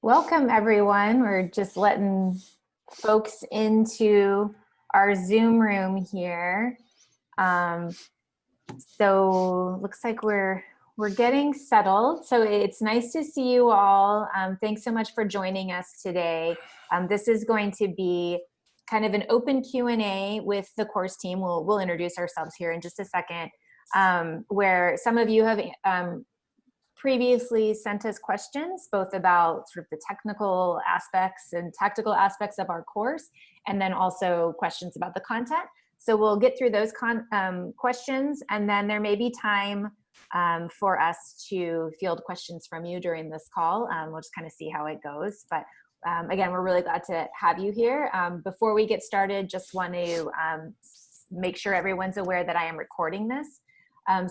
Welcome, everyone. We're just letting folks into our Zoom room here. So looks like we're getting settled. So it's nice to see you all. Thanks so much for joining us today. This is going to be kind of an open Q&A with the course team. We'll introduce ourselves here in just a second, where some of you have previously sent us questions, both about sort of the technical aspects and tactical aspects of our course, and then also questions about the content. So we'll get through those questions, and then there may be time for us to field questions from you during this call. We'll just kind of see how it goes. But again, we're really glad to have you here. Before we get started, just want to make sure everyone's aware that I am recording this.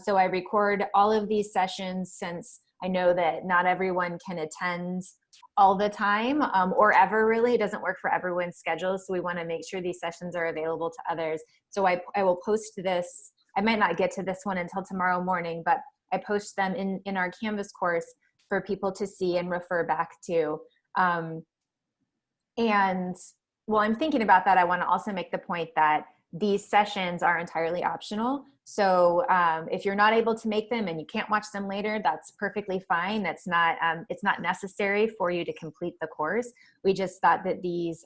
So I record all of these sessions since I know that not everyone can attend all the time or ever really. It doesn't work for everyone's schedule. So we want to make sure these sessions are available to others. So I will post this. I might not get to this one until tomorrow morning, but I post them in our Canvas course for people to see and refer back to. And while I'm thinking about that, I want to also make the point that these sessions are entirely optional. So if you're not able to make them and you can't watch them later, that's perfectly fine. That's not, it's not necessary for you to complete the course. We just thought that these,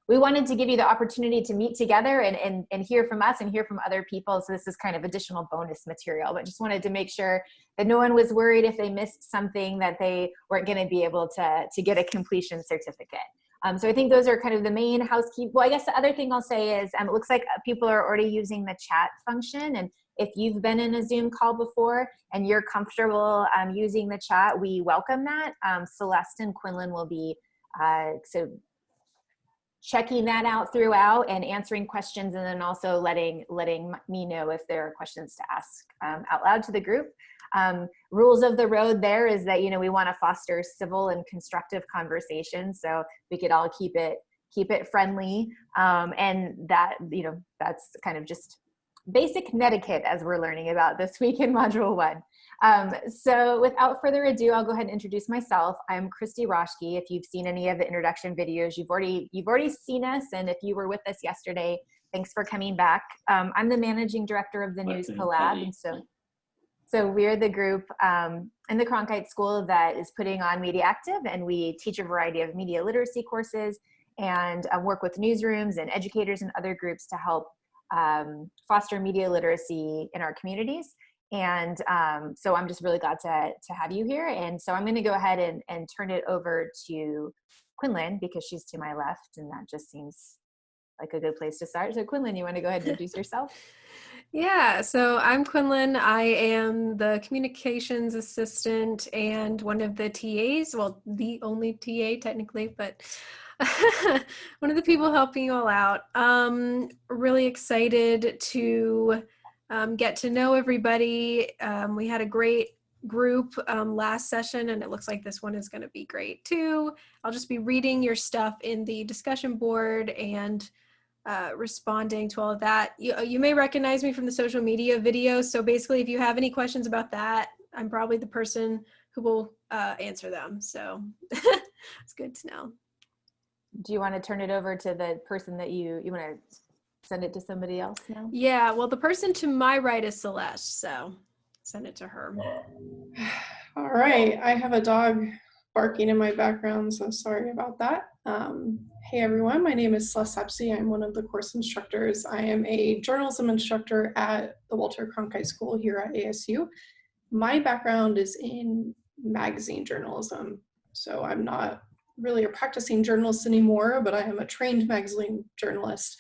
we wanted to give you the opportunity to meet together and hear from us and hear from other people. So this is kind of additional bonus material, but just wanted to make sure that no one was worried if they missed something that they weren't going to be able to get a completion certificate. So I think those are kind of the main housekeeping. Well, I guess the other thing I'll say is it looks like people are already using the chat function. And if you've been in a Zoom call before and you're comfortable using the chat, we welcome that. Celeste and Quinlan will be so checking that out throughout and answering questions, and then also letting me know if there are questions to ask out loud to the group. Rules of the road there is that, you know, we want to foster civil and constructive conversation, so we could all keep it friendly, and that, you know, that's kind of just basic netiquette as we're learning about this week in Module 1. So without further ado, I'll go ahead and introduce myself. I'm Christy Roschke. If you've seen any of the introduction videos, you've already seen us, and if you were with us yesterday, thanks for coming back. I'm the managing director of the News Collab, and so we're the group in the Cronkite School that is putting on Mediactive, and we teach a variety of media literacy courses and work with newsrooms and educators and other groups to help foster media literacy in our communities. And so I'm just really glad to have you here. And so I'm going to go ahead and turn it over to Quinlan, because she's to my left, and that just seems like a good place to start. So Quinlan, you want to go ahead and introduce yourself? Yeah, so I'm Quinlan. I am the communications assistant and one of the TAs, well, the only TA technically, but one of the people helping you all out. Really excited to get to know everybody. We had a great group last session, and it looks like this one is going to be great too. I'll just be reading your stuff in the discussion board and responding to all of that. You may recognize me from the social media videos. So basically, if you have any questions about that, I'm probably the person who will answer them. So it's good to know. Do you want to turn it over to the person that you want to send it to somebody else now? Yeah, well, the person to my right is Celeste, so send it to her. All right, I have a dog barking in my background, so sorry about that. Hey everyone, my name is Celeste Sept. I'm one of the course instructors. I am a journalism instructor at the Walter Cronkite School here at ASU. My background is in magazine journalism, so I'm not really a practicing journalist anymore, but I am a trained magazine journalist,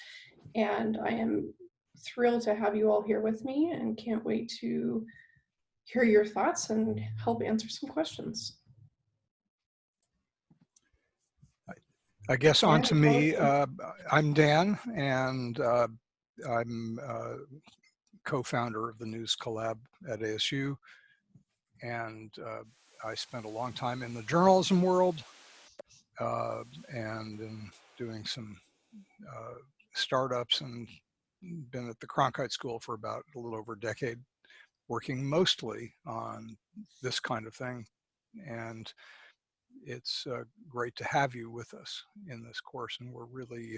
and I am thrilled to have you all here with me and can't wait to hear your thoughts and help answer some questions. I guess on to me. I'm Dan, and I'm co-founder of the News Collab at ASU, and I spent a long time in the journalism world and in doing some startups, and been at the Cronkite School for about a little over a decade, working mostly on this kind of thing. And it's great to have you with us in this course, and we're really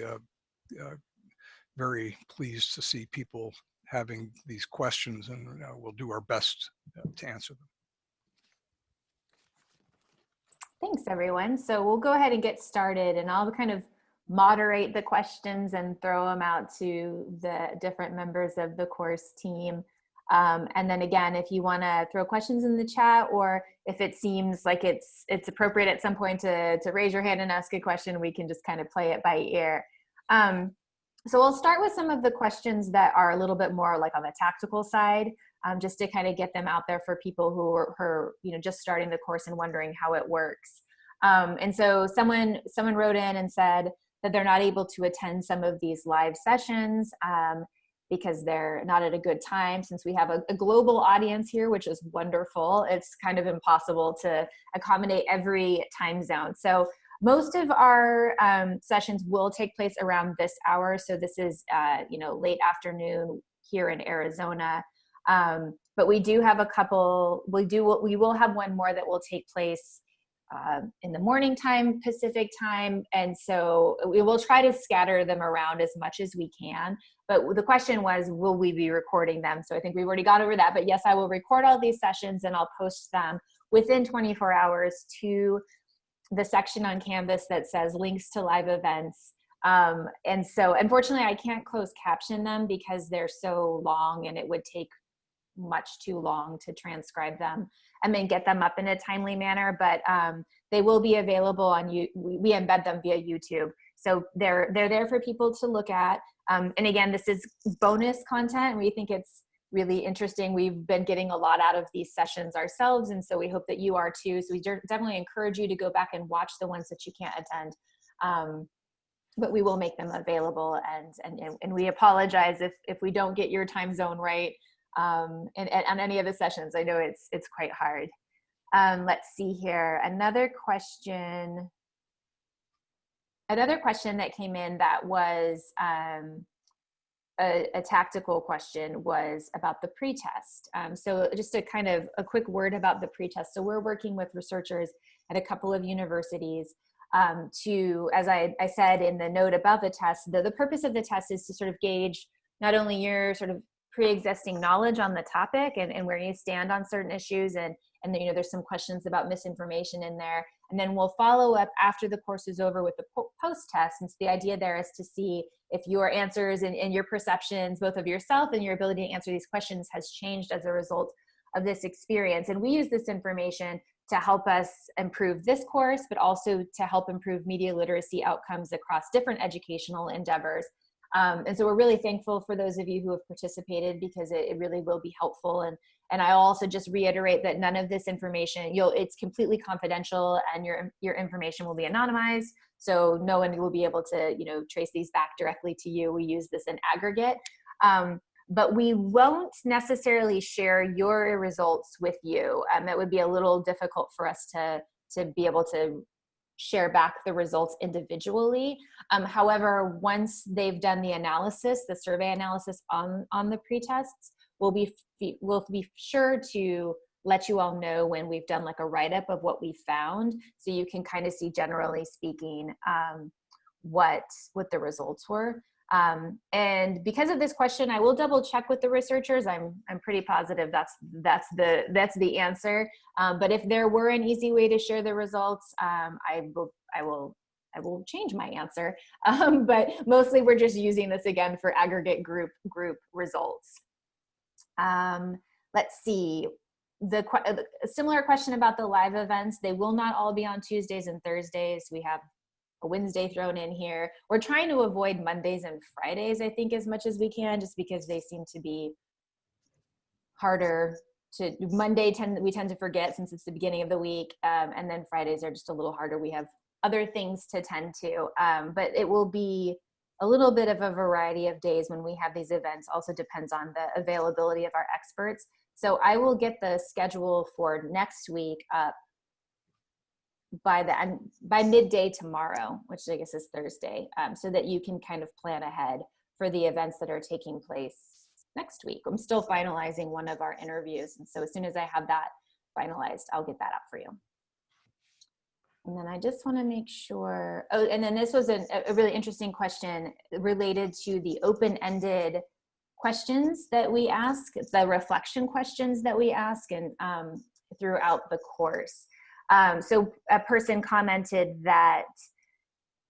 very pleased to see people having these questions, and we'll do our best to answer them. Thanks, everyone. So we'll go ahead and get started, and I'll kind of moderate the questions and throw them out to the different members of the course team. And then again, if you want to throw questions in the chat, or if it seems like it's appropriate at some point to raise your hand and ask a question, we can just kind of play it by ear. So we'll start with some of the questions that are a little bit more like on the tactical side, just to kind of get them out there for people who are just starting the course and wondering how it works. And so someone wrote in and said that they're not able to attend some of these live sessions because they're not at a good time. Since we have a global audience here, which is wonderful, it's kind of impossible to accommodate every time zone. So most of our sessions will take place around this hour. So this is late afternoon here in Arizona. But we do have a couple, we will have one more that will take place in the morning time, Pacific time. And so we will try to scatter them around as much as we can. But the question was, will we be recording them? So I think we've already got over that. But yes, I will record all these sessions and I'll post them within 24 hours to the section on Canvas that says links to live events. And so unfortunately, I can't close caption them because they're so long and it would take much too long to transcribe them and then get them up in a timely manner. But they will be available on we embed them via YouTube. So they're there for people to look at. And again, this is bonus content. We think it's really interesting. We've been getting a lot out of these sessions ourselves, and so we hope that you are too. So we definitely encourage you to go back and watch the ones that you can't attend. But we will make them available, and we apologize if we don't get your time zone right on any of the sessions. I know it's quite hard. Let's see here. Another question that came in that was a tactical question was about the pretest. So just a quick word about the pretest. So we're working with researchers at a couple of universities to, as I said in the note about the test, the purpose of the test is to sort of gauge not only your sort of pre-existing knowledge on the topic and where you stand on certain issues, and there's some questions about misinformation in there. And then we'll follow up after the course is over with the post-test. And so the idea there is to see if your answers and your perceptions, both of yourself and your ability to answer these questions, has changed as a result of this experience. And we use this information to help us improve this course, but also to help improve media literacy outcomes across different educational endeavors. And so we're really thankful for those of you who have participated, because it really will be helpful. And I'll also just reiterate that none of this information, it's completely confidential, and your information will be anonymized. So no one will be able to, trace these back directly to you. We use this in aggregate. But we won't necessarily share your results with you. That would be a little difficult for us to be able to share back the results individually. However, once they've done the analysis, the survey analysis on the pretests, we'll be sure to let you all know when we've done like a write-up of what we found, so you can kind of see, generally speaking, what the results were. And because of this question, I will double check with the researchers. I'm pretty positive that's the answer. But if there were an easy way to share the results, I will change my answer. But mostly we're just using this again for aggregate group results. Let's see. A similar question about the live events. They will not all be on Tuesdays and Thursdays. We have a Wednesday thrown in here. We're trying to avoid Mondays and Fridays, I think, as much as we can, just because they seem to be harder to. We tend to forget, since it's the beginning of the week, and then Fridays are just a little harder. We have other things to tend to, but it will be a little bit of a variety of days when we have these events. Also depends on the availability of our experts. So I will get the schedule for next week up by midday tomorrow, which I guess is Thursday, so that you can kind of plan ahead for the events that are taking place next week. I'm still finalizing one of our interviews, and so as soon as I have that finalized, I'll get that up for you. And then I just want to make sure, oh, and then this was a really interesting question related to the open-ended questions that we ask, the reflection questions that we ask, and throughout the course. So a person commented that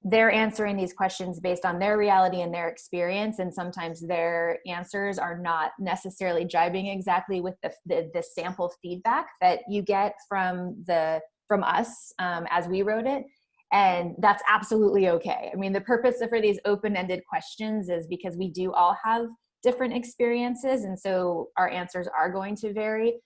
they're answering these questions based on their reality and their experience, and sometimes their answers are not necessarily jibing exactly with the sample feedback that you get from us as we wrote it. And that's absolutely okay. I mean, the purpose for these open-ended questions is because we do all have different experiences, and so our answers are going to vary.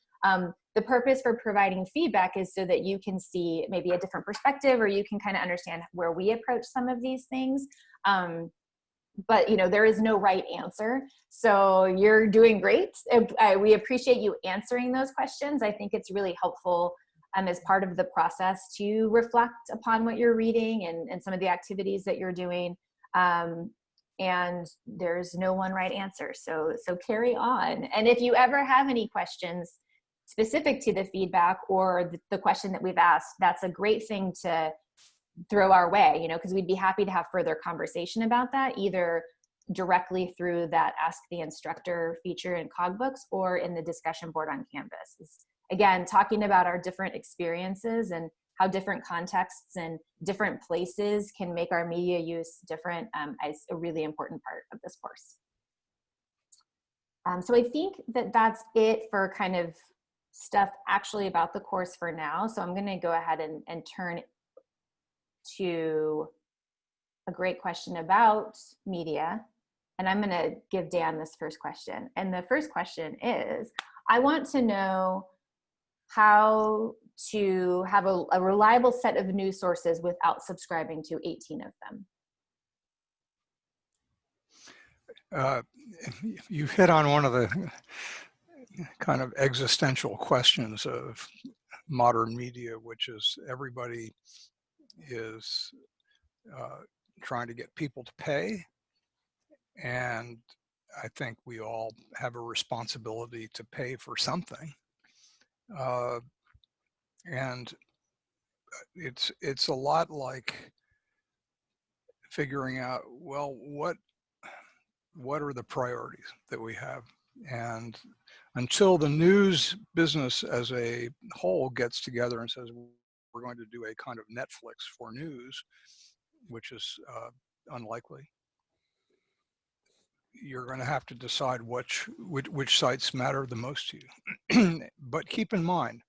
The purpose for providing feedback is so that you can see maybe a different perspective, or you can kind of understand where we approach some of these things. But there is no right answer. So you're doing great. We appreciate you answering those questions. I think it's really helpful as part of the process to reflect upon what you're reading and some of the activities that you're doing. And there's no one right answer. So carry on. And if you ever have any questions specific to the feedback or the question that we've asked, that's a great thing to throw our way, because we'd be happy to have further conversation about that, either directly through that Ask the Instructor feature in Cogbooks or in the discussion board on Canvas. Again, talking about our different experiences and how different contexts and different places can make our media use different is a really important part of this course. So I think that's it for kind of stuff actually about the course for now. So I'm going to go ahead and turn to a great question about media. And I'm going to give Dan this first question. And the first question is, I want to know how to have a reliable set of news sources without subscribing to 18 of them. You hit on one of the kind of existential questions of modern media, which is everybody is trying to get people to pay. And I think we all have a responsibility to pay for something. And it's a lot like figuring out, well, what are the priorities that we have? And until the news business as a whole gets together and says, we're going to do a kind of Netflix for news, which is unlikely, you're going to have to decide which sites matter the most to you. But keep in mind,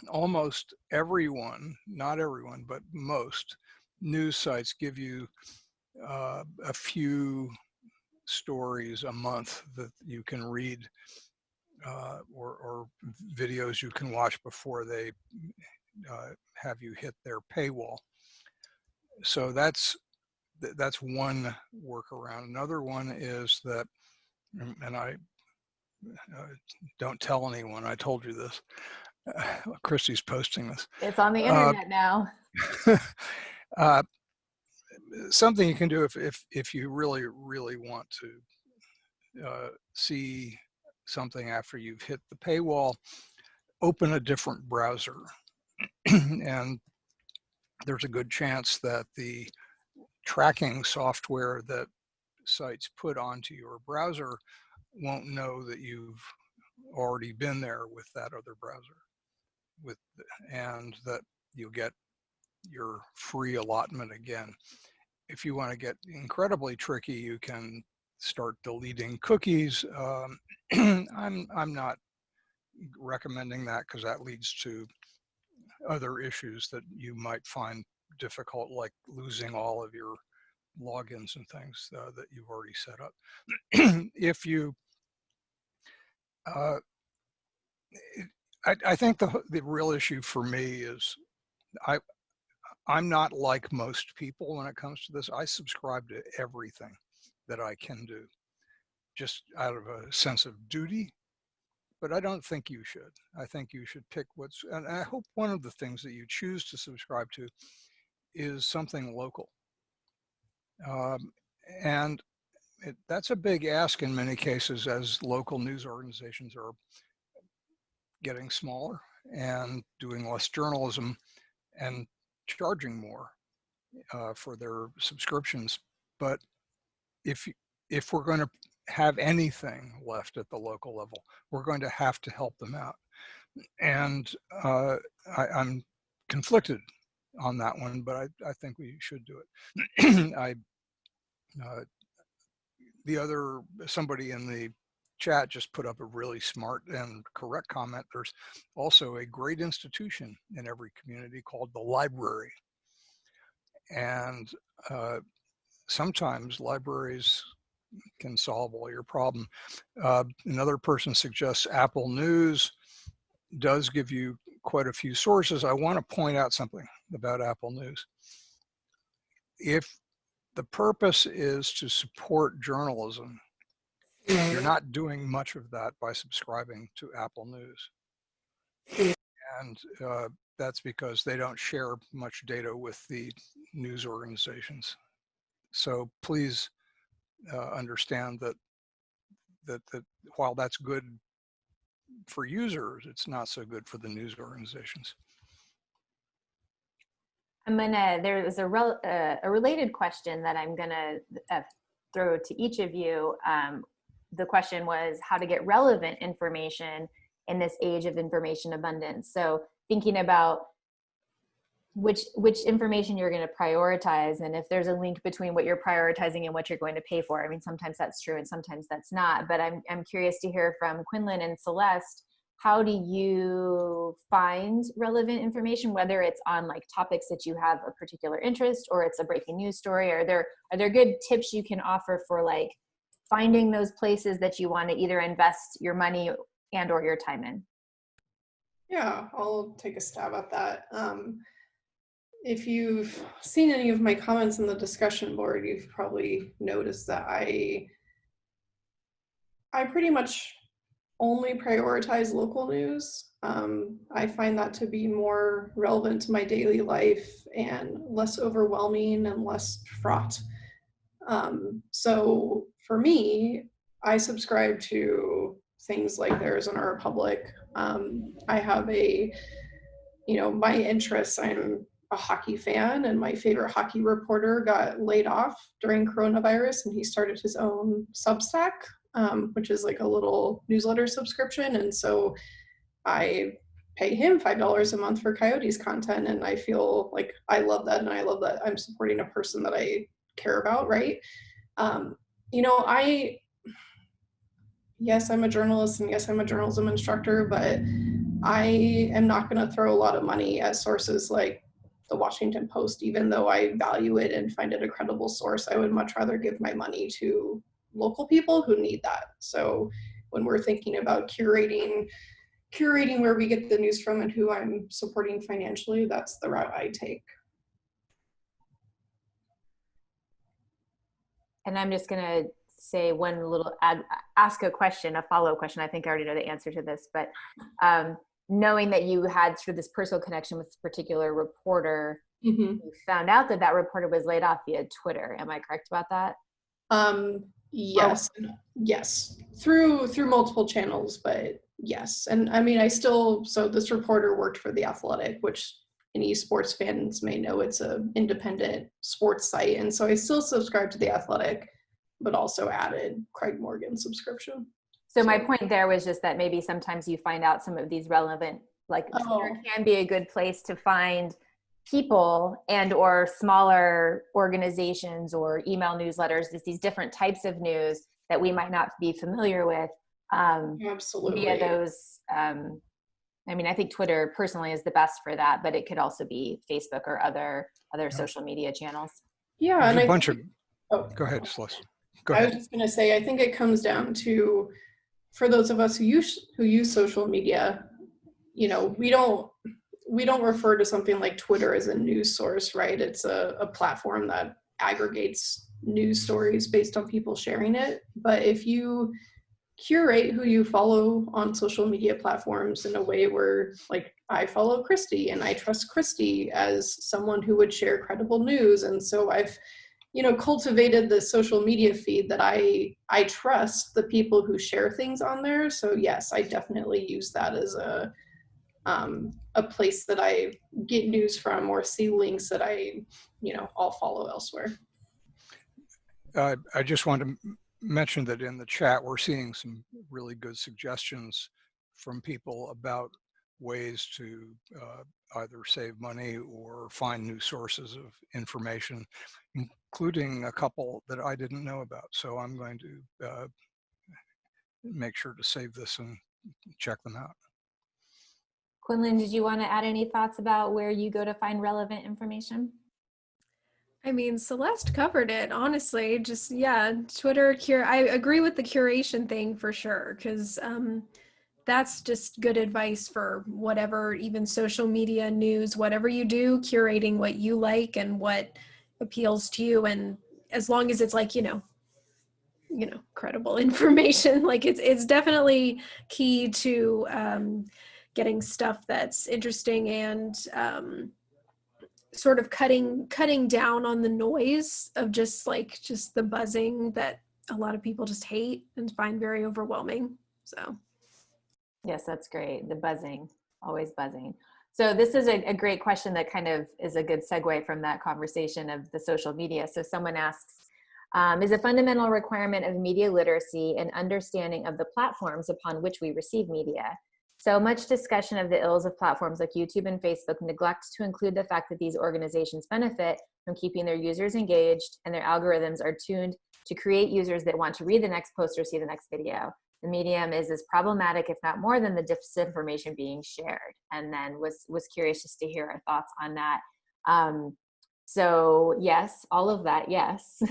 almost everyone, not everyone, but most news sites give you a few stories a month that you can read or videos you can watch before they have you hit their paywall. So that's one workaround. Another one is that, and I don't tell anyone, I told you this, Christy's posting this. It's on the internet now. Something you can do if you really want to see something after you've hit the paywall, open a different browser. And there's a good chance that the tracking software that sites put onto your browser won't know that you've already been there with that other browser, and that you'll get your free allotment again. If you want to get incredibly tricky, you can start deleting cookies. I'm not recommending that, because that leads to other issues that you might find difficult, like losing all of your logins and things that you've already set up. If you, I think the real issue for me is I'm not like most people when it comes to this. I subscribe to everything that I can do, just out of a sense of duty. But I don't think you should. I think you should pick and I hope one of the things that you choose to subscribe to is something local. And that's a big ask in many cases, as local news organizations are getting smaller and doing less journalism. and charging more for their subscriptions. But if we're going to have anything left at the local level, we're going to have to help them out. And I'm conflicted on that one, but I think we should do it. Somebody in the chat just put up a really smart and correct comment. There's also a great institution in every community called the library. And sometimes libraries can solve all your problem. Another person suggests Apple News does give you quite a few sources. I want to point out something about Apple News. If the purpose is to support journalism, you're not doing much of that by subscribing to Apple News. And that's because they don't share much data with the news organizations. So please understand that while that's good for users, it's not so good for the news organizations. There is a related question that I'm gonna throw to each of you. The question was how to get relevant information in this age of information abundance. So thinking about which information you're going to prioritize, and if there's a link between what you're prioritizing and what you're going to pay for. I mean, sometimes that's true and sometimes that's not, but I'm curious to hear from Quinlan and Celeste. How do you find relevant information, whether it's on like topics that you have a particular interest or it's a breaking news story? Are there good tips you can offer for like finding those places that you want to either invest your money and or your time in? Yeah, I'll take a stab at that. If you've seen any of my comments in the discussion board, you've probably noticed that I pretty much only prioritize local news. I find that to be more relevant to my daily life and less overwhelming and less fraught. So for me, I subscribe to things like the Arizona Republic. I have my interests, I'm a hockey fan, and my favorite hockey reporter got laid off during coronavirus, and he started his own Substack, which is like a little newsletter subscription. And so I pay him $5 a month for Coyotes content, and I feel like I love that, and I love that I'm supporting a person that I care about, right? Yes, I'm a journalist, and yes, I'm a journalism instructor, but I am not going to throw a lot of money at sources like the Washington Post, even though I value it and find it a credible source. I would much rather give my money to local people who need that. So when we're thinking about curating where we get the news from and who I'm supporting financially, that's the route I take. And I'm just going to say one little ask a question, a follow-up question. I think I already know the answer to this, but knowing that you had sort of this personal connection with this particular reporter, you found out that that reporter was laid off via Twitter. Am I correct about that? Yes, yes, through multiple channels, but yes. And I mean, so this reporter worked for The Athletic, which any sports fans may know it's an independent sports site. And so I still subscribe to The Athletic, but also added Craig Morgan's subscription. So my point there was just that maybe sometimes you find out some of these relevant, like Twitter can be a good place to find people and or smaller organizations or email newsletters, these different types of news that we might not be familiar with. Absolutely. Via those, I mean, I think Twitter personally is the best for that, but it could also be Facebook or other social media channels. Yeah, and go ahead, Celeste. Go ahead. ahead. I was just going to say, I think it comes down to, for those of us who use social media, we don't refer to something like Twitter as a news source, right? It's a platform that aggregates news stories based on people sharing it. But if you curate who you follow on social media platforms in a way where, like, I follow Christy and I trust Christy as someone who would share credible news. And so I've, cultivated the social media feed that I trust the people who share things on there. So yes, I definitely use that as a a place that I get news from or see links that I'll follow elsewhere. I just want to mention that in the chat, we're seeing some really good suggestions from people about ways to either save money or find new sources of information, including a couple that I didn't know about. So I'm going to make sure to save this and check them out. Quinlan, did you want to add any thoughts about where you go to find relevant information? I mean, Celeste covered it, honestly. Just, yeah, Twitter, I agree with the curation thing for sure, because that's just good advice for whatever, even social media, news, whatever you do, curating what you like and what appeals to you. And as long as it's like, credible information, like it's definitely key to getting stuff that's interesting and sort of cutting down on the noise of just the buzzing that a lot of people just hate and find very overwhelming. So yes, that's great. The buzzing, always buzzing. So this is a great question that kind of is a good segue from that conversation of the social media. So someone asks, is a fundamental requirement of media literacy and understanding of the platforms upon which we receive media. So much discussion of the ills of platforms like YouTube and Facebook neglects to include the fact that these organizations benefit from keeping their users engaged, and their algorithms are tuned to create users that want to read the next post or see the next video. The medium is as problematic, if not more, than the disinformation being shared. And then was curious just to hear our thoughts on that. So yes, all of that, yes.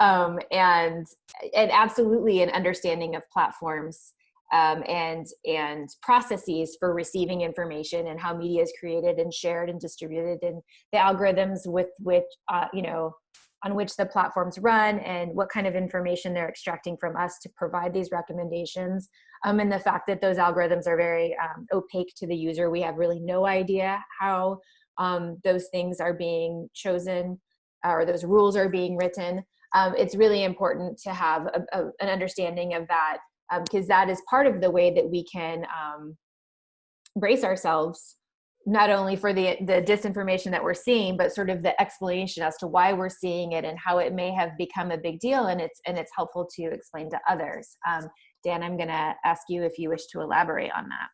And absolutely an understanding of platforms and processes for receiving information and how media is created and shared and distributed, and the algorithms with which, on which the platforms run, and what kind of information they're extracting from us to provide these recommendations. And the fact that those algorithms are very opaque to the user. We have really no idea how those things are being chosen or those rules are being written. It's really important to have an understanding of that, because that is part of the way that we can brace ourselves, not only for the disinformation that we're seeing, but sort of the explanation as to why we're seeing it and how it may have become a big deal, and it's helpful to explain to others. Dan, I'm gonna ask you if you wish to elaborate on that.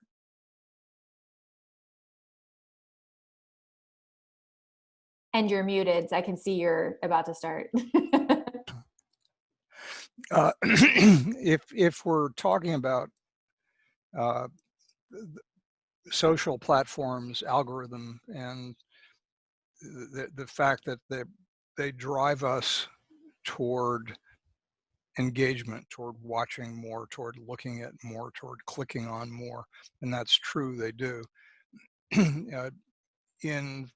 And you're muted, so I can see you're about to start. If we're talking about social platforms, algorithm, and the fact that they drive us toward engagement, toward watching more, toward looking at more, toward clicking on more, and that's true, they do. In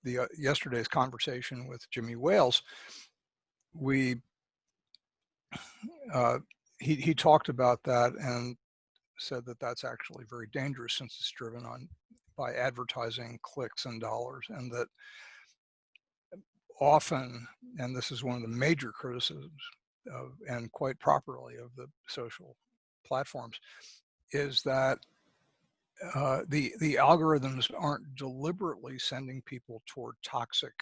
the yesterday's conversation with Jimmy Wales, he talked about that and said that that's actually very dangerous, since it's driven on by advertising, clicks, and dollars, and that often, and this is one of the major criticisms of, and quite properly, of the social platforms, is that the algorithms aren't deliberately sending people toward toxic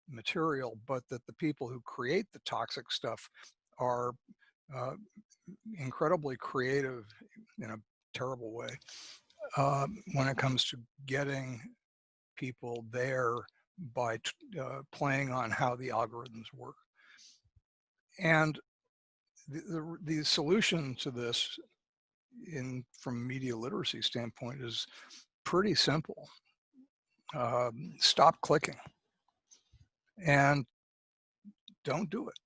material, but that the people who create the toxic stuff are incredibly creative in a terrible way when it comes to getting people there by playing on how the algorithms work. And the solution to this from a media literacy standpoint is pretty simple. Stop clicking and don't do it.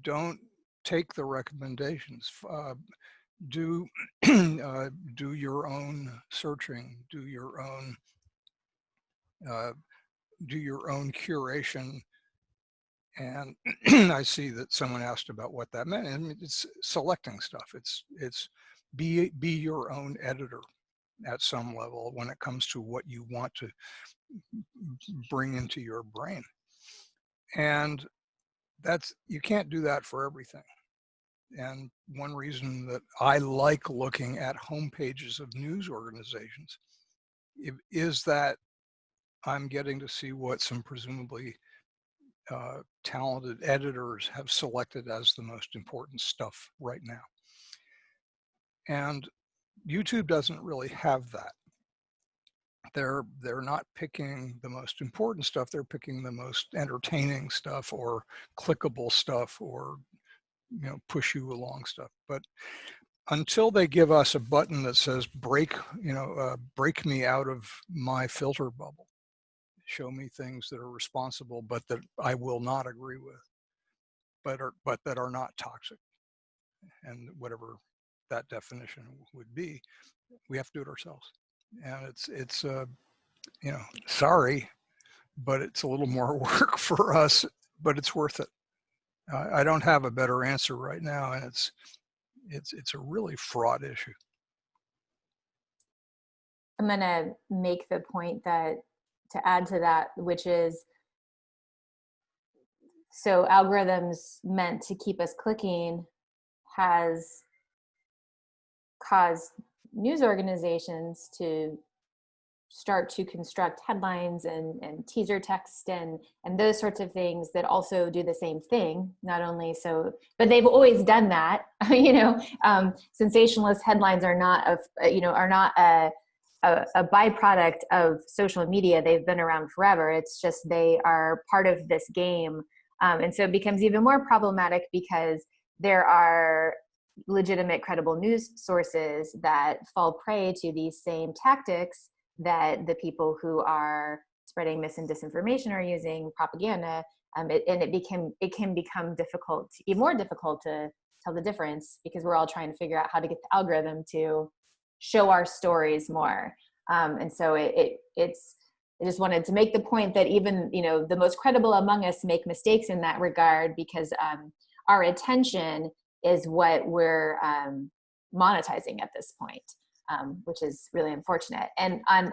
Don't take the recommendations. Do your own searching. Do your own curation. And I see that someone asked about what that meant. I mean, it's selecting stuff. It's be your own editor at some level when it comes to what you want to bring into your brain. And you can't do that for everything. And one reason that I like looking at homepages of news organizations is that I'm getting to see what some presumably talented editors have selected as the most important stuff right now. And YouTube doesn't really have that. They're not picking the most important stuff, they're picking the most entertaining stuff or clickable stuff or push you along stuff. But until they give us a button that says break me out of my filter bubble, show me things that are responsible but that I will not agree with, but that are not toxic, and whatever that definition would be, we have to do it ourselves. And it's sorry, but it's a little more work for us, but it's worth it. I don't have a better answer right now, and it's a really fraught issue. I'm going to make the point that, to add to that, which is, so algorithms meant to keep us clicking has caused news organizations to start to construct headlines and teaser text and those sorts of things that also do the same thing. Not only so, but they've always done that. Sensationalist headlines are not a byproduct of social media. They've been around forever. It's just they are part of this game. And so it becomes even more problematic because there are legitimate, credible news sources that fall prey to these same tactics that the people who are spreading mis and disinformation are using, propaganda. It can become difficult, even more difficult to tell the difference, because we're all trying to figure out how to get the algorithm to show our stories more. And so I just wanted to make the point that even, the most credible among us make mistakes in that regard, because our attention is what we're monetizing at this point, which is really unfortunate. And on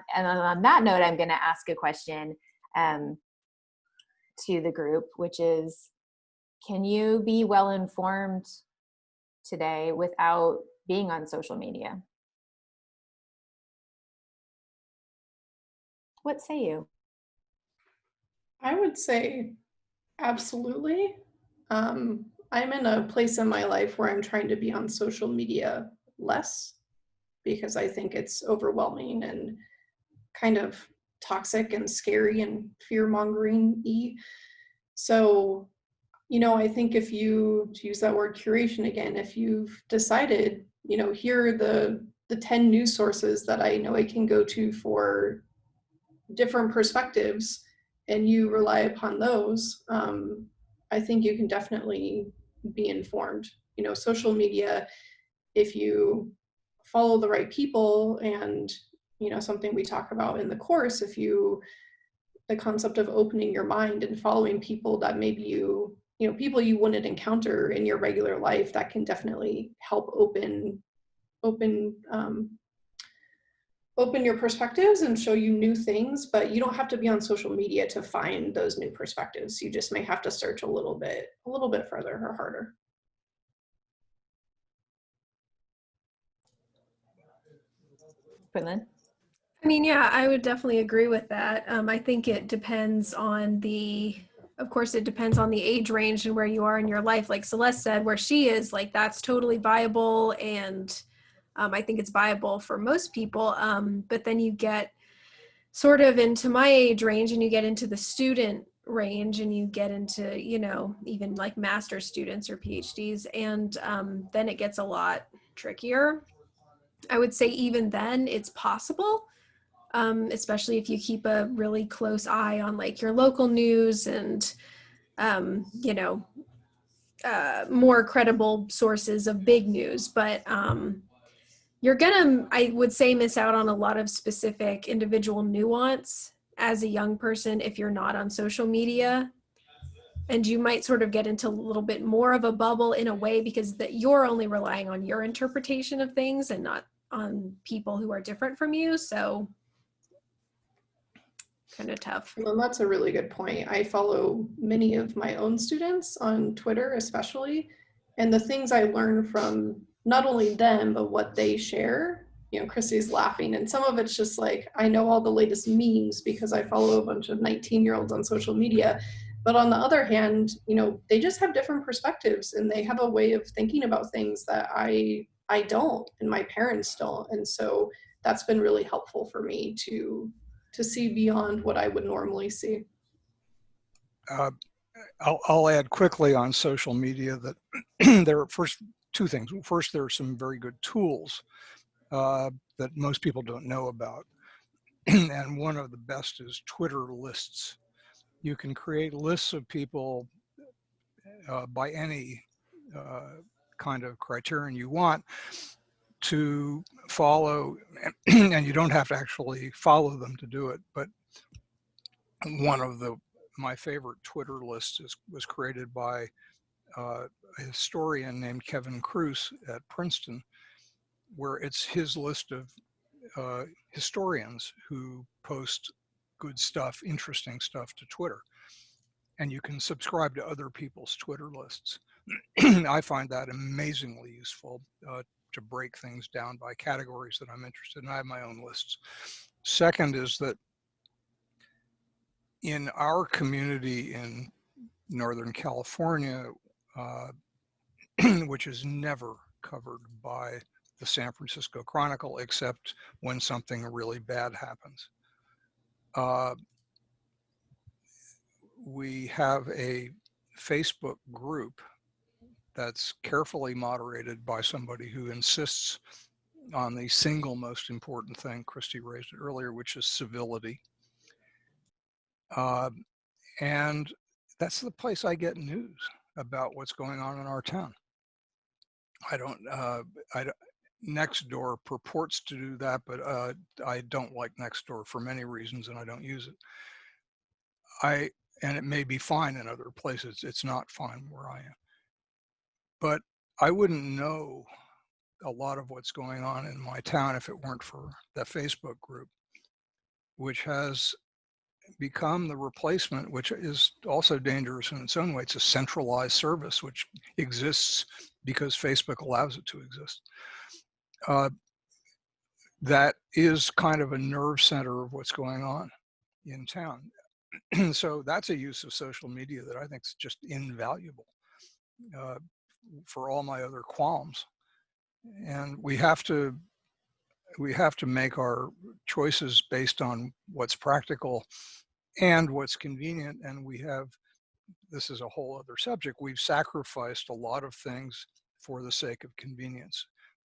that note, I'm going to ask a question to the group, which is, can you be well informed today without being on social media? What say you? I would say absolutely. I'm in a place in my life where I'm trying to be on social media less, because I think it's overwhelming and kind of toxic and scary and fear-mongering-y. So, I think if you, to use that word curation again, if you've decided, here are the 10 news sources that I know I can go to for different perspectives, and you rely upon those, I think you can definitely be informed. Social media, if you follow the right people, and something we talk about in the course, the concept of opening your mind and following people that maybe people you wouldn't encounter in your regular life, that can definitely help open your perspectives and show you new things. But you don't have to be on social media to find those new perspectives. You just may have to search a little bit further or harder. Quinlan? I mean, yeah, I would definitely agree with that. I think it depends on of course, it depends on the age range and where you are in your life. Like Celeste said, where she is, like, that's totally viable. And I think it's viable for most people. But then you get sort of into my age range, and you get into the student range, and you get into, even like master's students or PhDs. And then it gets a lot trickier. I would say even then it's possible. Especially if you keep a really close eye on like your local news and, more credible sources of big news. But you're gonna, I would say, miss out on a lot of specific individual nuance as a young person if you're not on social media. And you might sort of get into a little bit more of a bubble in a way, because that you're only relying on your interpretation of things and not on people who are different from you. So kind of tough. Well, that's a really good point. I follow many of my own students on Twitter, especially, and the things I learn from not only them, but what they share Christy's laughing, and some of it's just like, I know all the latest memes because I follow a bunch of 19-year-olds on social media. But on the other hand, they just have different perspectives, and they have a way of thinking about things that I don't, and my parents don't. And so that's been really helpful for me to see beyond what I would normally see. I'll add quickly on social media that there are first two things. First, there are some very good tools that most people don't know about. And one of the best is Twitter lists. You can create lists of people by any kind of criterion you want to follow, and you don't have to actually follow them to do it. But one of my favorite Twitter lists was created by a historian named Kevin Kruse at Princeton, where it's his list of historians who post good stuff, interesting stuff to Twitter. And you can subscribe to other people's Twitter lists. I find that amazingly useful to break things down by categories that I'm interested in. I have my own lists. Second is that in our community in Northern California, which is never covered by the San Francisco Chronicle, except when something really bad happens. We have a Facebook group that's carefully moderated by somebody who insists on the single most important thing, Christy raised it earlier, which is civility. And that's the place I get news about what's going on in our town. Nextdoor purports to do that, but I don't like Nextdoor for many reasons, and I don't use it. And it may be fine in other places. It's not fine where I am. But I wouldn't know a lot of what's going on in my town if it weren't for that Facebook group, which has become the replacement, which is also dangerous in its own way. It's a centralized service which exists because Facebook allows it to exist. That is kind of a nerve center of what's going on in town. So that's a use of social media that I think is just invaluable for all my other qualms. And we have to make our choices based on what's practical and what's convenient. And this is a whole other subject. We've sacrificed a lot of things for the sake of convenience.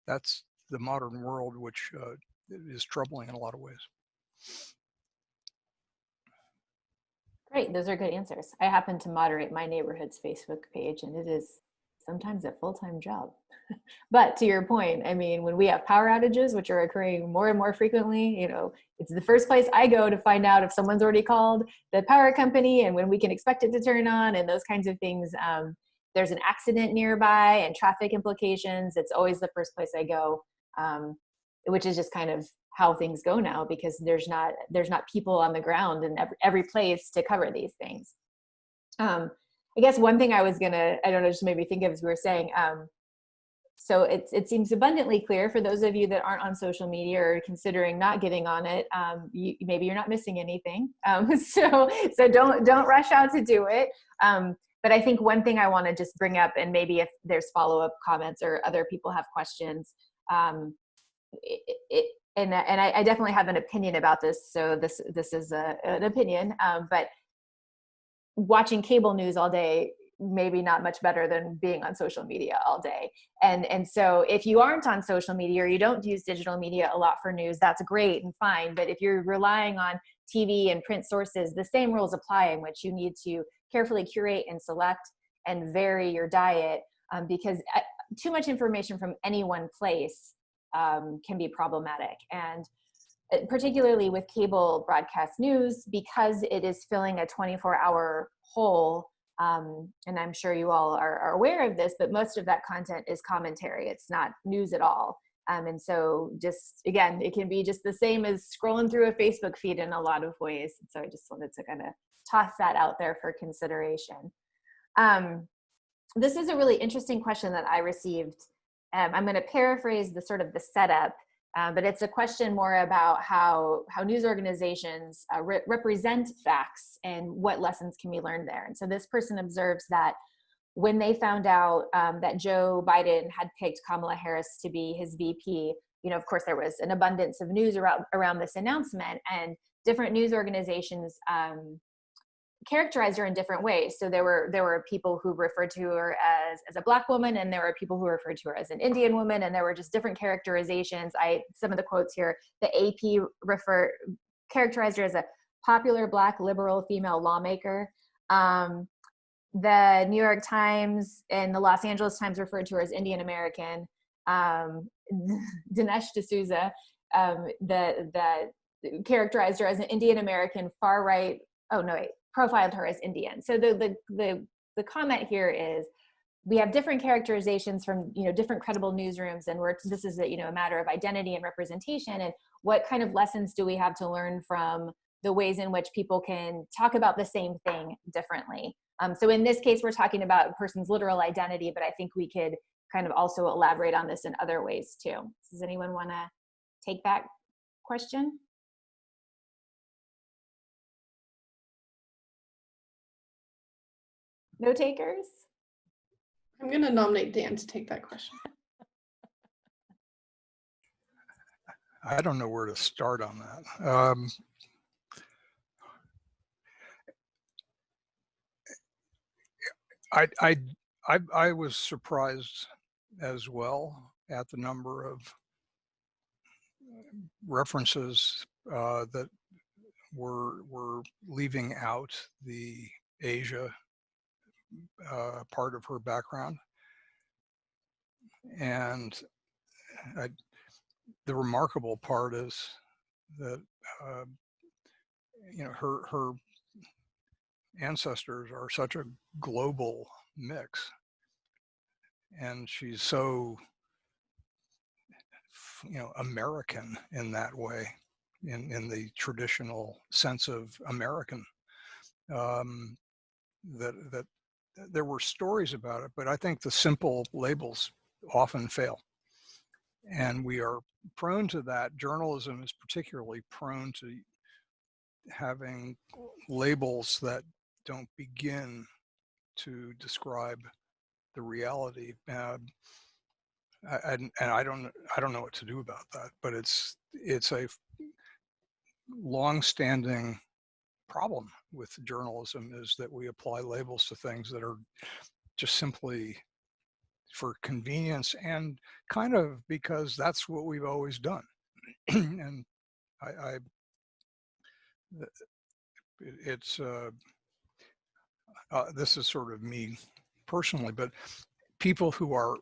That's the modern world, which is troubling in a lot of ways. Great, those are good answers. I happen to moderate my neighborhood's Facebook page, and it is sometimes a full-time job. But to your point, I mean, when we have power outages, which are occurring more and more frequently, it's the first place I go to find out if someone's already called the power company and when we can expect it to turn on and those kinds of things. There's an accident nearby and traffic implications. It's always the first place I go, which is just kind of how things go now, because there's not people on the ground in every place to cover these things. I guess one thing I was just made me think of as we were saying, so it seems abundantly clear for those of you that aren't on social media or considering not getting on it, maybe you're not missing anything. So don't rush out to do it. But I think one thing I want to just bring up, and maybe if there's follow-up comments or other people have questions, and I definitely have an opinion about this. So this is an opinion, but watching cable news all day, maybe not much better than being on social media all day. And so if you aren't on social media or you don't use digital media a lot for news, that's great and fine. But if you're relying on TV and print sources, the same rules apply, in which you need to carefully curate and select and vary your diet, because too much information from any one place can be problematic. And particularly with cable broadcast news, because it is filling a 24-hour hole, and I'm sure you all are aware of this, but most of that content is commentary. It's not news at all. And so just, again, it can be just the same as scrolling through a Facebook feed in a lot of ways. So I just wanted to kind of toss that out there for consideration. This is a really interesting question that I received. I'm going to paraphrase the setup. But it's a question more about how news organizations represent facts and what lessons can be learned there. And so this person observes that when they found out that Joe Biden had picked Kamala Harris to be his VP, of course, there was an abundance of news around this announcement, and different news organizations characterized her in different ways. So there were people who referred to her as a Black woman, and there were people who referred to her as an Indian woman, and there were just different characterizations. Some of the quotes here, the AP characterized her as a popular Black liberal female lawmaker. The New York Times and the Los Angeles Times referred to her as Indian American. Dinesh D'Souza that characterized her as an Indian American far right. Oh no, wait, profiled her as Indian. So the comment here is we have different characterizations from different credible newsrooms, and this is a matter of identity and representation, and what kind of lessons do we have to learn from the ways in which people can talk about the same thing differently. So in this case, we're talking about a person's literal identity, but I think we could kind of also elaborate on this in other ways too. Does anyone want to take that question? No takers? I'm going to nominate Dan to take that question. I don't know where to start on that. I was surprised as well at the number of references that were leaving out the Asia part of her background, and the remarkable part is that her ancestors are such a global mix, and she's so American in that way, in the traditional sense of American, that there were stories about it, but I think the simple labels often fail, and we are prone to that. Journalism is particularly prone to having labels that don't begin to describe the reality. And I don't know what to do about that, but it's a long-standing problem with journalism, is that we apply labels to things that are just simply for convenience and kind of because that's what we've always done. And it's this is sort of me personally, but people who are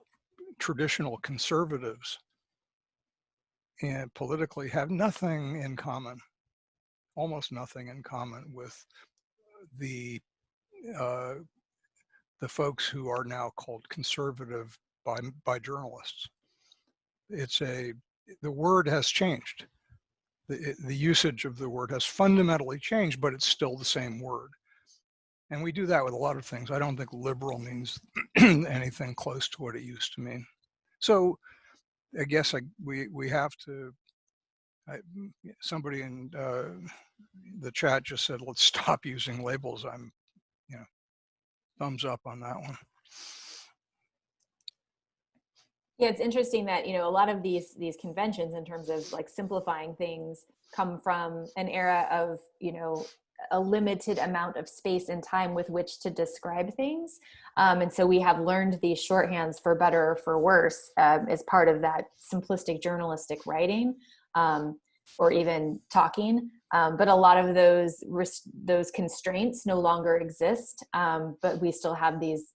traditional conservatives and politically have nothing in common, almost nothing in common with the folks who are now called conservative by journalists. The word has changed. The usage of the word has fundamentally changed, but it's still the same word. And we do that with a lot of things. I don't think liberal means anything close to what it used to mean. So I guess we have to, somebody in the chat just said, let's stop using labels. I'm, thumbs up on that one. Yeah, it's interesting that, a lot of these conventions in terms of like simplifying things come from an era of, a limited amount of space and time with which to describe things. And so we have learned these shorthands for better or for worse as part of that simplistic journalistic writing or even talking. But a lot of those constraints no longer exist, but we still have these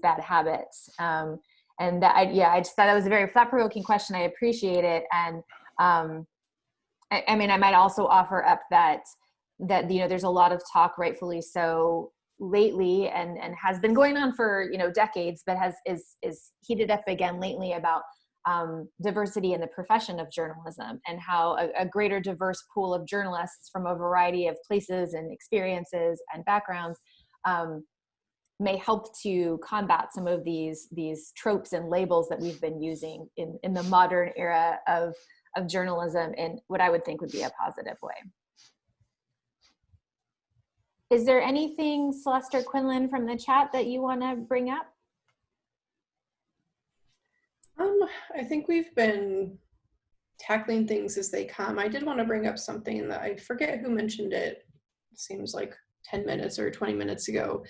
bad habits. And that, I just thought that was a very thought-provoking question. I appreciate it. And I mean, I might also offer up that there's a lot of talk, rightfully so, lately, and has been going on for decades, but is heated up again lately about diversity in the profession of journalism, and how a greater diverse pool of journalists from a variety of places and experiences and backgrounds may help to combat some of these tropes and labels that we've been using in the modern era of journalism in what I would think would be a positive way. Is there anything, Celeste or Quinlan, from the chat that you want to bring up? I think we've been tackling things as they come. I did want to bring up something that I forget who mentioned it. It seems like 10 minutes or 20 minutes ago.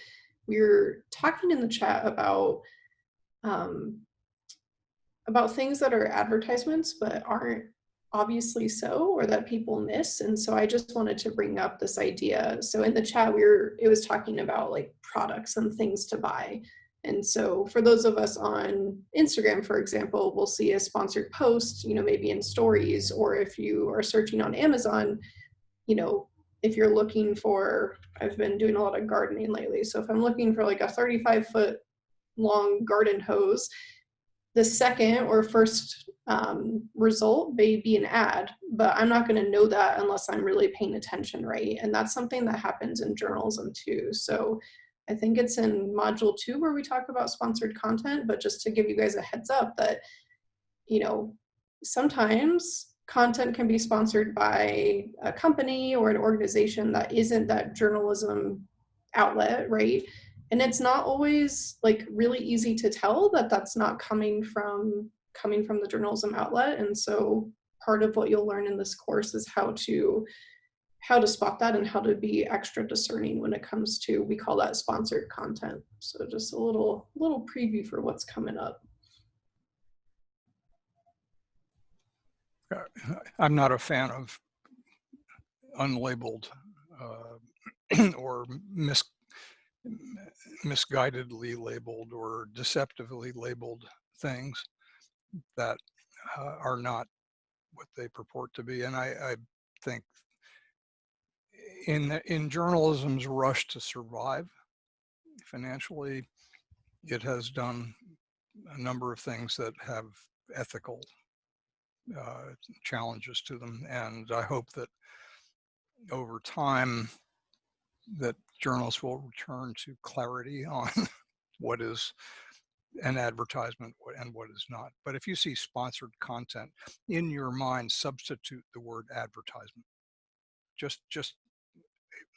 We were talking in the chat about things that are advertisements but aren't obviously so, or that people miss. And so I just wanted to bring up this idea. So in the chat, it was talking about like products and things to buy. And so for those of us on Instagram, for example, we'll see a sponsored post, maybe in stories, or if you are searching on Amazon, if you're looking for, I've been doing a lot of gardening lately. So if I'm looking for like a 35-foot long garden hose, the second or first result may be an ad, but I'm not going to know that unless I'm really paying attention, right? And that's something that happens in journalism too. So I think it's in module 2 where we talk about sponsored content, but just to give you guys a heads up that, sometimes content can be sponsored by a company or an organization that isn't that journalism outlet, right? And it's not always like really easy to tell that that's not coming from the journalism outlet. And so part of what you'll learn in this course is how to spot that and how to be extra discerning when it comes to, we call that sponsored content. So just a little preview for what's coming up. I'm not a fan of unlabeled or misguidedly labeled or deceptively labeled things that are not what they purport to be. And I think in journalism's rush to survive financially, it has done a number of things that have ethical challenges to them. And I hope that over time that journalists will return to clarity on what is an advertisement and what is not. But if you see sponsored content, in your mind, substitute the word advertisement. Just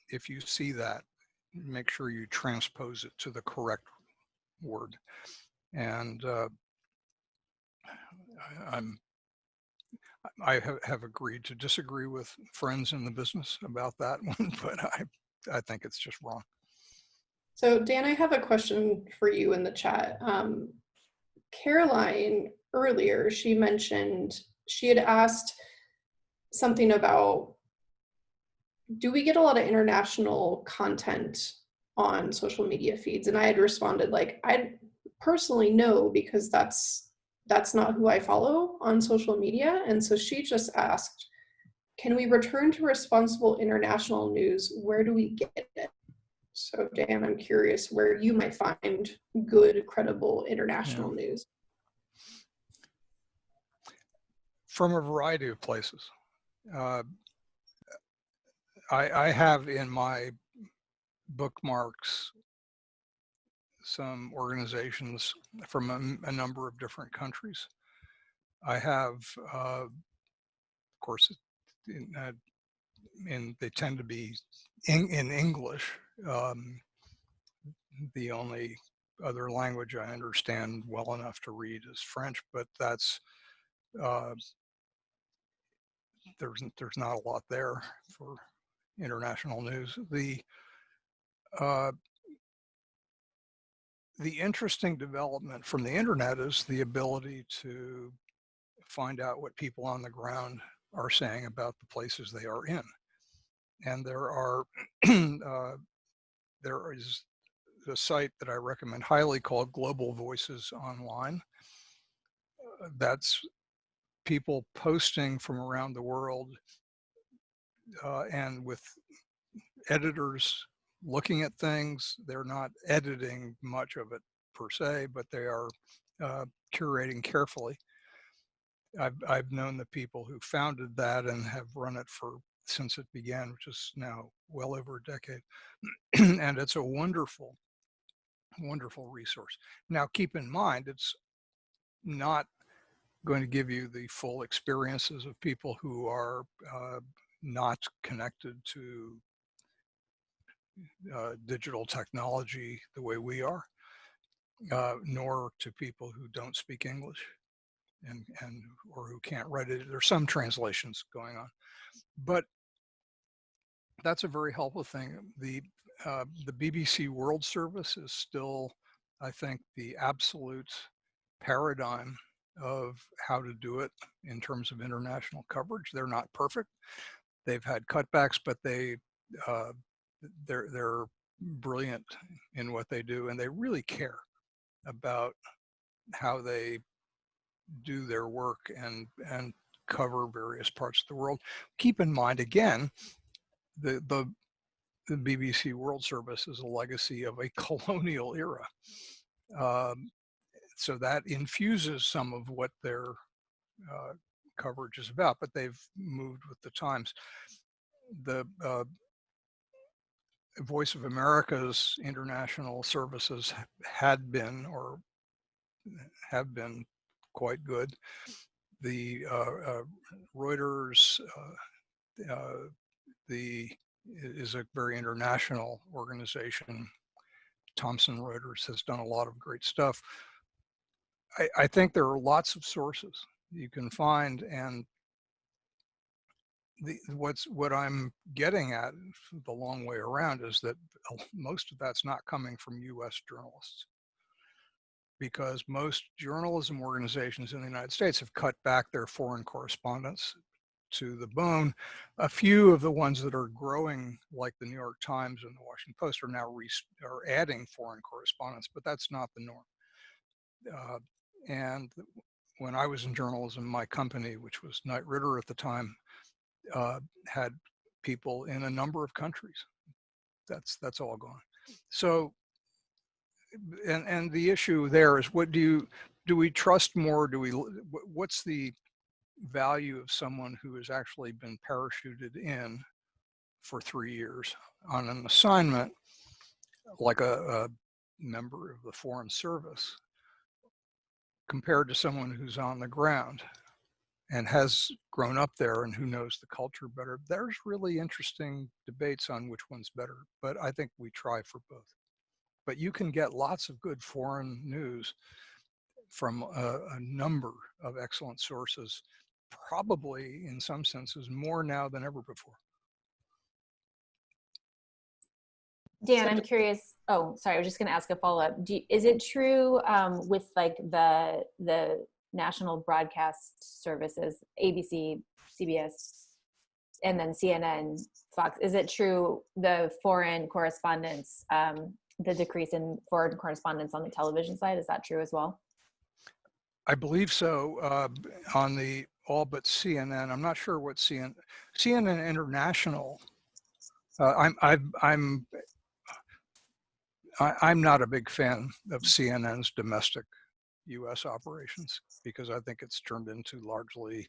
if you see that, make sure you transpose it to the correct word. And I have agreed to disagree with friends in the business about that one, but I think it's just wrong. So Dan, I have a question for you in the chat. Caroline, earlier, she mentioned, she had asked something about, do we get a lot of international content on social media feeds? And I had responded like, I personally no, because that's not who I follow on social media. And so she just asked, can we return to responsible international news? Where do we get it? So Dan, I'm curious where you might find good, credible international news. From a variety of places. I have in my bookmarks some organizations from a number of different countries. I have, of course, they tend to be in English. The only other language I understand well enough to read is French, but that's there's not a lot there for international news. The interesting development from the internet is the ability to find out what people on the ground are saying about the places they are in. And there are there is a site that I recommend highly called Global Voices Online. That's people posting from around the world and with editors looking at things. They're not editing much of it per se, but they are curating carefully. I've known the people who founded that and have run it since it began, which is now well over a decade. And it's a wonderful wonderful resource. Now, keep in mind, it's not going to give you the full experiences of people who are not connected to digital technology the way we are, nor to people who don't speak English and or who can't write it. There's some translations going on, but that's a very helpful thing. The BBC World Service is still, I think, the absolute paradigm of how to do it in terms of international coverage. They're not perfect. They've had cutbacks, but they're brilliant in what they do, and they really care about how they do their work and cover various parts of the world. Keep in mind, again, the BBC World Service is a legacy of a colonial era. So that infuses some of what their coverage is about, but they've moved with the times. The Voice of America's international services had been or have been quite good. The Reuters is a very international organization. Thomson Reuters has done a lot of great stuff. I think there are lots of sources you can find, and what I'm getting at the long way around is that most of that's not coming from U.S. journalists, because most journalism organizations in the United States have cut back their foreign correspondence to the bone. A few of the ones that are growing, like the New York Times and the Washington Post, are now adding foreign correspondence, but that's not the norm. And when I was in journalism, my company, which was Knight Ridder at the time, had people in a number of countries. That's all gone. So, and the issue there is, what do we trust more? What's the value of someone who has actually been parachuted in for 3 years on an assignment, like a member of the Foreign Service, compared to someone who's on the ground and has grown up there and who knows the culture better? There's really interesting debates on which one's better, but I think we try for both. But you can get lots of good foreign news from a number of excellent sources, probably in some senses more now than ever before. Dan, I'm curious. Oh, sorry. I was just going to ask a follow-up. Is it true with like the national broadcast services, ABC, CBS, and then CNN, Fox? Is it true the foreign correspondence, the decrease in foreign correspondence on the television side? Is that true as well? I believe so. On the all but CNN. I'm not sure what CNN International. I'm not a big fan of CNN's domestic U.S. operations, because I think it's turned into largely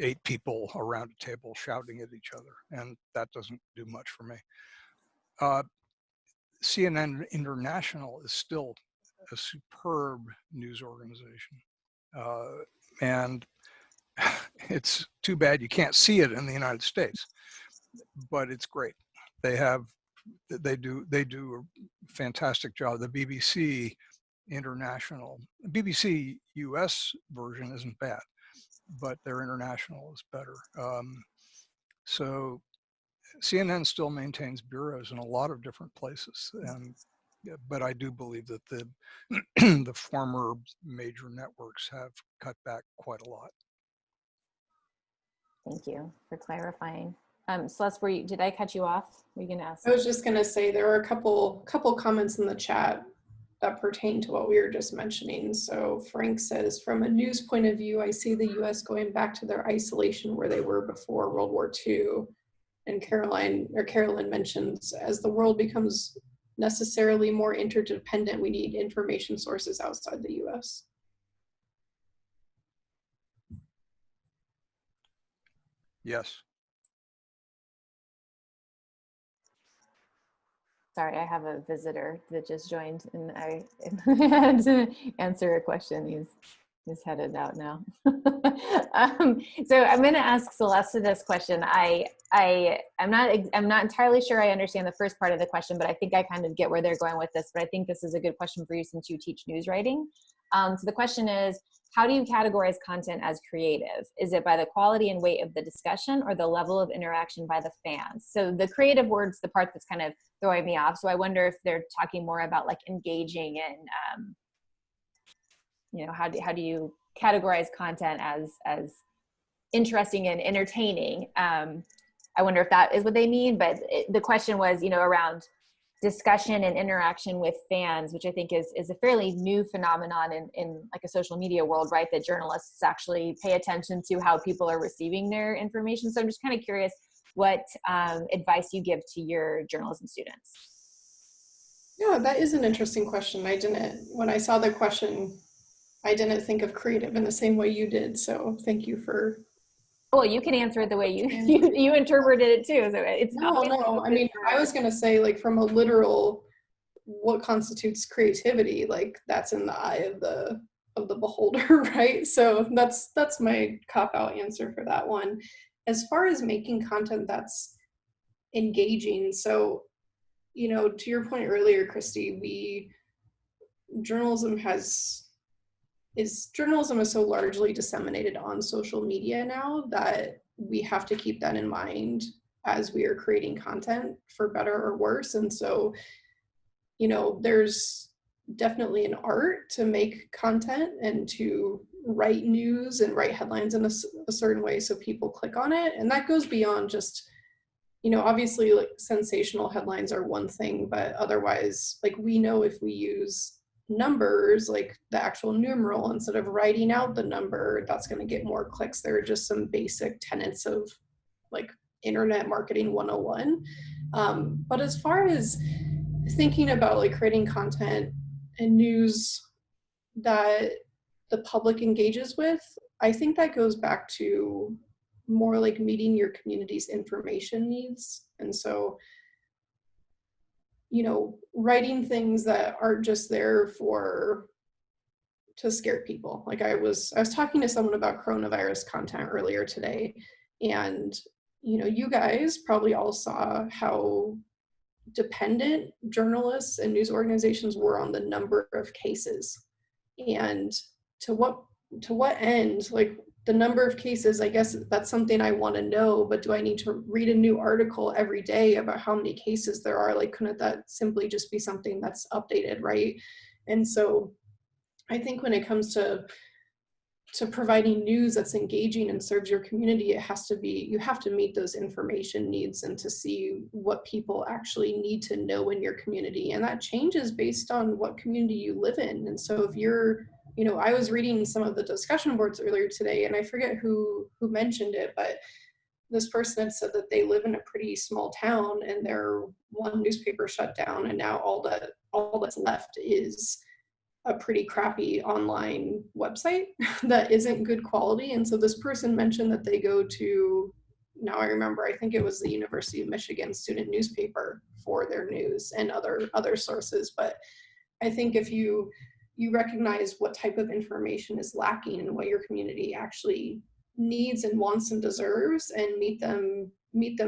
8 people around a table shouting at each other, and that doesn't do much for me. CNN International is still a superb news organization, and it's too bad you can't see it in the United States, but it's great. They do a fantastic job. The BBC International, BBC US version isn't bad, but their international is better. So CNN still maintains bureaus in a lot of different places, but I do believe that the the former major networks have cut back quite a lot. Thank you for clarifying. Celeste, did I cut you off? Were you going to ask? I was just going to say there were a couple comments in the chat that pertain to what we were just mentioning. So Frank says, from a news point of view, I see the US going back to their isolation where they were before World War II. And Carolyn mentions, as the world becomes necessarily more interdependent, we need information sources outside the US. Yes. Sorry, I have a visitor that just joined and I had to answer a question. He's headed out now. So I'm going to ask Celeste this question. I'm not entirely sure I understand the first part of the question, but I think I kind of get where they're going with this. But I think this is a good question for you since you teach news writing. So the question is, how do you categorize content as creative? Is it by the quality and weight of the discussion or the level of interaction by the fans? So the creative word's the part that's kind of throwing me off. So I wonder if they're talking more about like engaging and, how do you categorize content as interesting and entertaining? I wonder if that is what they mean, but the question was, around discussion and interaction with fans, which I think is a fairly new phenomenon in like a social media world, right? That journalists actually pay attention to how people are receiving their information. So I'm just kind of curious what advice you give to your journalism students. Yeah, that is an interesting question. When I saw the question, I didn't think of creative in the same way you did. So thank you for. Well, you can answer it the way you interpreted it too. So it's no. I mean, I was going to say, like, from a literal, what constitutes creativity? Like, that's in the eye of the beholder, right? So that's my cop-out answer for that one. As far as making content that's engaging, so to your point earlier, Christy, journalism is so largely disseminated on social media now that we have to keep that in mind as we are creating content, for better or worse. And so, there's definitely an art to make content and to write news and write headlines in a certain way so people click on it. And that goes beyond just, obviously, like, sensational headlines are one thing, but otherwise, like, we know if we use numbers, like the actual numeral, instead of writing out the number, that's going to get more clicks. There are just some basic tenets of like internet marketing 101. But as far as thinking about like creating content and news that the public engages with, I think that goes back to more like meeting your community's information needs. And so writing things that aren't just there to scare people. Like I was talking to someone about coronavirus content earlier today, and you guys probably all saw how dependent journalists and news organizations were on the number of cases, and to what end. Like, the number of cases, I guess that's something I want to know, but do I need to read a new article every day about how many cases there are? Like, couldn't that simply just be something that's updated, right? And so I think when it comes to providing news that's engaging and serves your community, you have to meet those information needs and to see what people actually need to know in your community. And that changes based on what community you live in. And so if you're, I was reading some of the discussion boards earlier today, and I forget who mentioned it, but this person had said that they live in a pretty small town and their one newspaper shut down, and now all that's left is a pretty crappy online website that isn't good quality. And so this person mentioned that they go to, now I remember, I think it was the University of Michigan student newspaper for their news and other sources. But I think if you recognize what type of information is lacking and what your community actually needs and wants and deserves, and meet them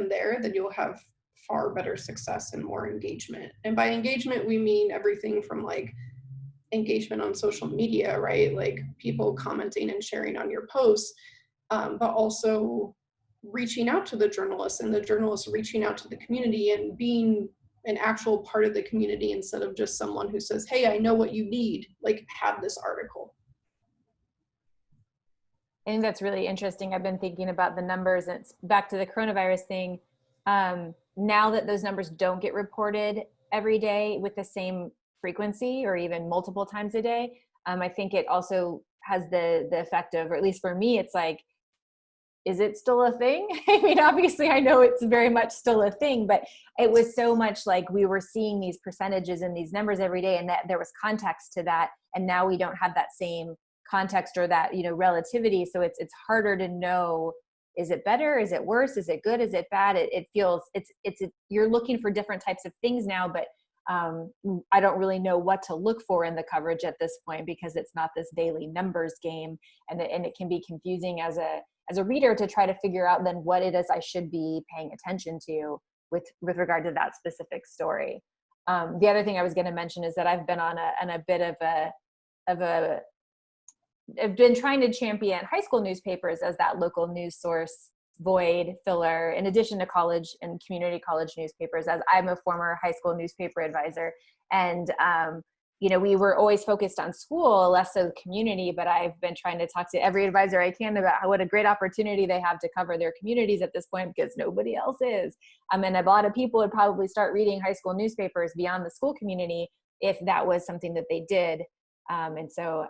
there, then you'll have far better success and more engagement. And by engagement, we mean everything from like engagement on social media, right? Like people commenting and sharing on your posts, but also reaching out to the journalists and the journalists reaching out to the community and being an actual part of the community instead of just someone who says, hey, I know what you need, like have this article. I think that's really interesting. I've been thinking about the numbers, and it's back to the coronavirus thing. Now that those numbers don't get reported every day with the same frequency or even multiple times a day, I think it also has the effect of, or at least for me, it's like, is it still a thing? I mean, obviously I know it's very much still a thing, but it was so much like we were seeing these percentages and these numbers every day, and that there was context to that. And now we don't have that same context or that, relativity. So it's harder to know, is it better? Is it worse? Is it good? Is it bad? It feels you're looking for different types of things now, but I don't really know what to look for in the coverage at this point, because it's not this daily numbers game, and it can be confusing as a reader to try to figure out then what it is I should be paying attention to with regard to that specific story. The other thing I was going to mention is that I've been on a bit of a I've been trying to champion high school newspapers as that local news source void filler, in addition to college and community college newspapers, as I'm a former high school newspaper advisor. And, we were always focused on school, less so community, but I've been trying to talk to every advisor I can about what a great opportunity they have to cover their communities at this point, because nobody else is. And a lot of people would probably start reading high school newspapers beyond the school community if that was something that they did. And so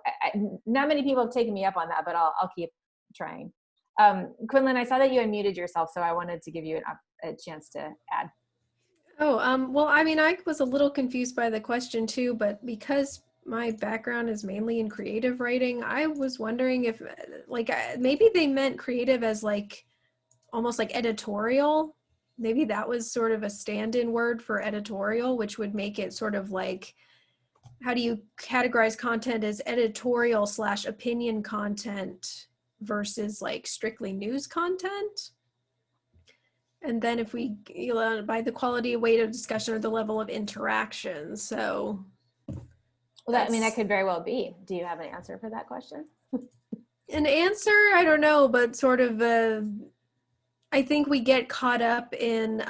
not many people have taken me up on that, but I'll keep trying. Quinlan, I saw that you unmuted yourself, so I wanted to give you a chance to add. Well, I mean, I was a little confused by the question too, but because my background is mainly in creative writing, I was wondering if maybe they meant creative as almost like editorial. Maybe that was sort of a stand-in word for editorial, which would make it sort of like, how do you categorize content as editorial / opinion content versus like strictly news content? And then if we, by the quality, weight of discussion, or the level of interaction. So, well, that could very well be. Do you have an answer for that question? An answer, I don't know, but sort of, I think we get caught up in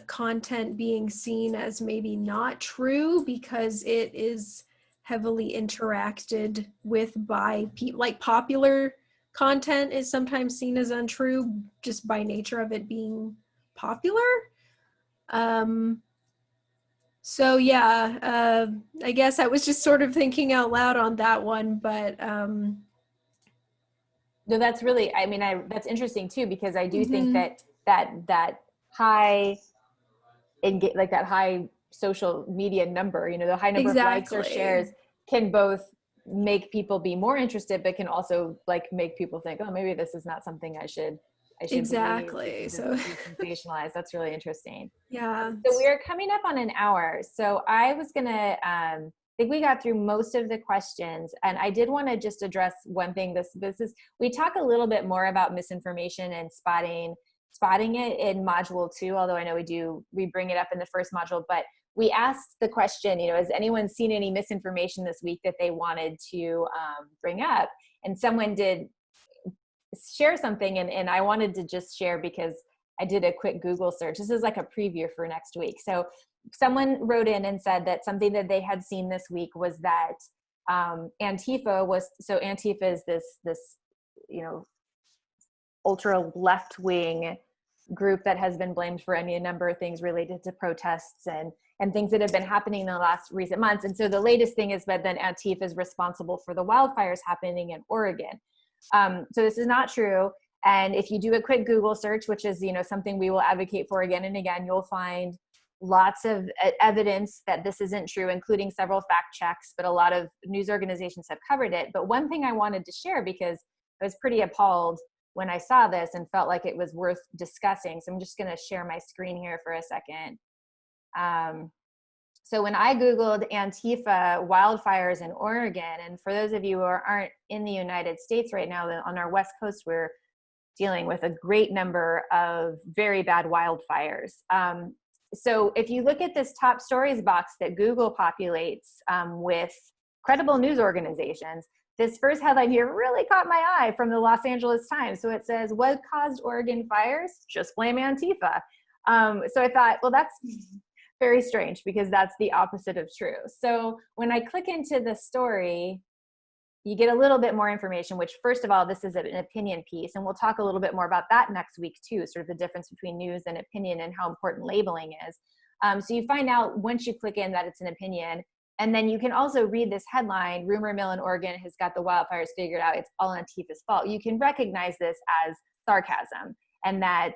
content being seen as maybe not true because it is heavily interacted with by people. Like popular content is sometimes seen as untrue just by nature of it being popular. So yeah, I guess I was just sort of thinking out loud on that one, but no, that's really, that's interesting too, because I do think that high that high social media number, the high number of likes or shares can both make people be more interested, but can also make people think, oh, maybe this is not something I should exactly. So sensationalized. That's really interesting. Yeah. So we are coming up on an hour. So I was gonna I think we got through most of the questions, and I did want to just address one thing. This is, we talk a little bit more about misinformation and spotting it in module 2, although I know we bring it up in the first module, but we asked the question, has anyone seen any misinformation this week that they wanted to bring up? And someone did share something, and I wanted to just share because I did a quick Google search. This is like a preview for next week. So someone wrote in and said that something that they had seen this week was that Antifa is this ultra left-wing group that has been blamed for any number of things related to protests and things that have been happening in the last recent months. And so the latest thing is that then Antifa is responsible for the wildfires happening in Oregon. So this is not true. And if you do a quick Google search, which is, something we will advocate for again and again, you'll find lots of evidence that this isn't true, including several fact checks, but a lot of news organizations have covered it. But one thing I wanted to share, because I was pretty appalled when I saw this and felt like it was worth discussing. So I'm just going to share my screen here for a second. So when I Googled Antifa wildfires in Oregon, and for those of you who aren't in the United States right now, on our West Coast, we're dealing with a great number of very bad wildfires. So if you look at this top stories box that Google populates with credible news organizations, this first headline here really caught my eye from the Los Angeles Times. So it says, what caused Oregon fires? Just blame Antifa. So I thought, well, that's very strange, because that's the opposite of true. So when I click into the story, you get a little bit more information, which, first of all, this is an opinion piece, and we'll talk a little bit more about that next week too, sort of the difference between news and opinion and how important labeling is. So you find out once you click in that it's an opinion, and then you can also read this headline, rumor mill in Oregon has got the wildfires figured out, it's all Antifa's fault. You can recognize this as sarcasm, and that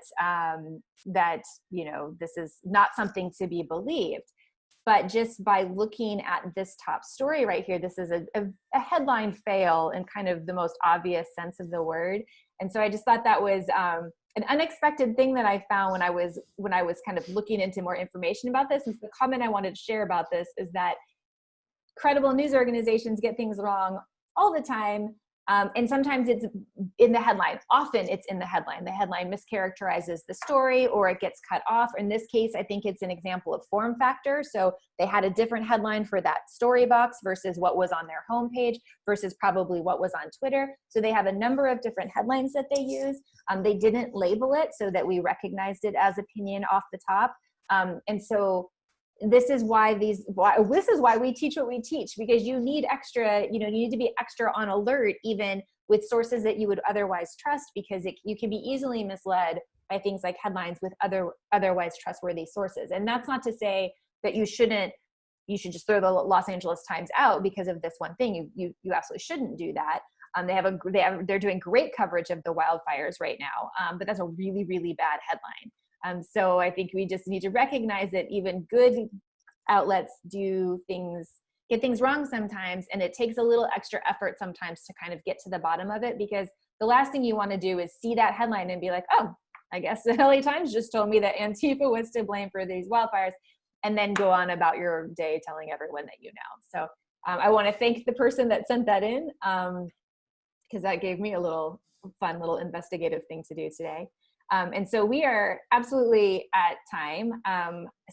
this is not something to be believed. But just by looking at this top story right here, this is a headline fail in kind of the most obvious sense of the word. And so I just thought that was an unexpected thing that I found when I was kind of looking into more information about this, is the comment I wanted to share about this is that credible news organizations get things wrong all the time. And sometimes it's in the headline. Often it's in the headline. The headline mischaracterizes the story, or it gets cut off. In this case, I think it's an example of form factor. So they had a different headline for that story box versus what was on their homepage versus probably what was on Twitter. So they have a number of different headlines that they use. They didn't label it so that we recognized it as opinion off the top. And so this is why we teach what we teach, because you need extra, you need to be extra on alert, even with sources that you would otherwise trust, because you can be easily misled by things like headlines with otherwise trustworthy sources. And that's not to say that you should just throw the Los Angeles Times out because of this one thing. You absolutely shouldn't do that. They're doing great coverage of the wildfires right now, but that's a really, really bad headline. So I think we just need to recognize that even good outlets get things wrong sometimes, and it takes a little extra effort sometimes to kind of get to the bottom of it, because the last thing you want to do is see that headline and be like, oh, I guess the LA Times just told me that Antifa was to blame for these wildfires, and then go on about your day telling everyone that you know. So I want to thank the person that sent that in, because that gave me a fun little investigative thing to do today. And so we are absolutely at time.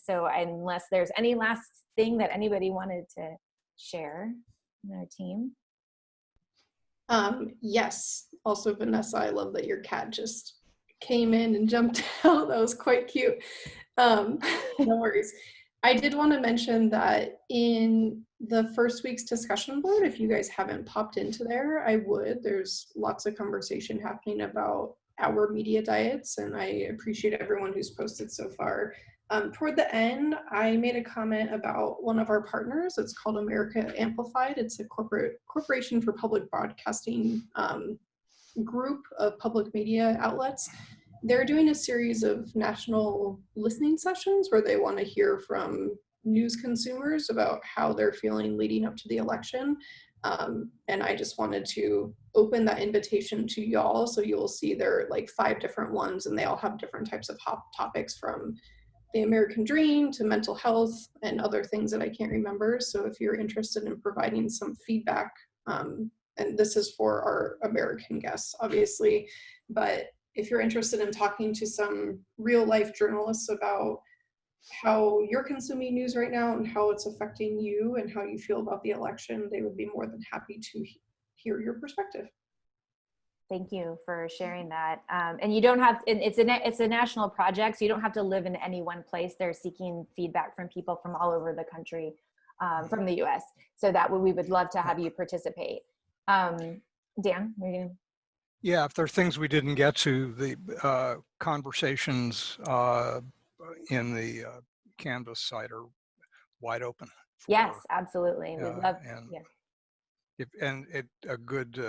So unless there's any last thing that anybody wanted to share in our team. Yes. Also, Vanessa, I love that your cat just came in and jumped out. That was quite cute. No worries. I did want to mention that in the first week's discussion board, if you guys haven't popped into there, there's lots of conversation happening about our media diets, and I appreciate everyone who's posted so far. Toward the end, I made a comment about one of our partners. It's called America Amplified. It's a corporation for public broadcasting group of public media outlets. They're doing a series of national listening sessions where they want to hear from news consumers about how they're feeling leading up to the election. And I just wanted to open that invitation to y'all. So you'll see there are like 5 different ones, and they all have different types of hot topics, from the American dream to mental health and other things that I can't remember. So if you're interested in providing some feedback, and this is for our American guests, obviously, but if you're interested in talking to some real life journalists about how you're consuming news right now and how it's affecting you and how you feel about the election, they would be more than happy to hear your perspective. Thank you for sharing that. And you don't have, it's a national project, so you don't have to live in any one place. They're seeking feedback from people from all over the country, from the US. So we would love to have you participate. Dan, you're gonna... Yeah, if there are things we didn't get to, the conversations in the Canvas site are wide open. Yes, absolutely. We'd love, a good,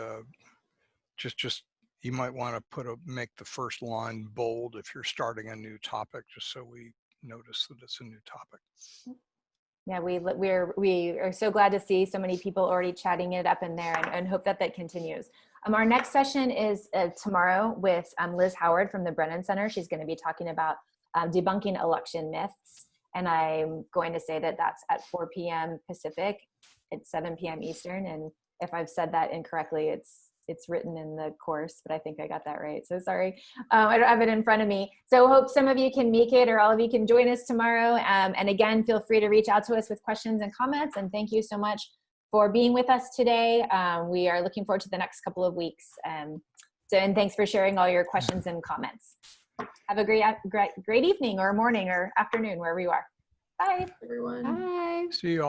just you might want to make the first line bold if you're starting a new topic, just so we notice that it's a new topic. Yeah, we are so glad to see so many people already chatting it up in there, and hope that continues. Our next session is tomorrow with Liz Howard from the Brennan Center. She's going to be talking about debunking election myths. And I'm going to say that that's at 4 p.m. Pacific, at 7 p.m. Eastern. And if I've said that incorrectly, it's written in the course, but I think I got that right. So sorry. I don't have it in front of me. So hope some of you can make it, or all of you can join us tomorrow. And again, feel free to reach out to us with questions and comments. And thank you so much for being with us today. We are looking forward to the next couple of weeks. And thanks for sharing all your questions and comments. Have a great evening or morning or afternoon, wherever you are. Bye. Everyone. Bye. See you all.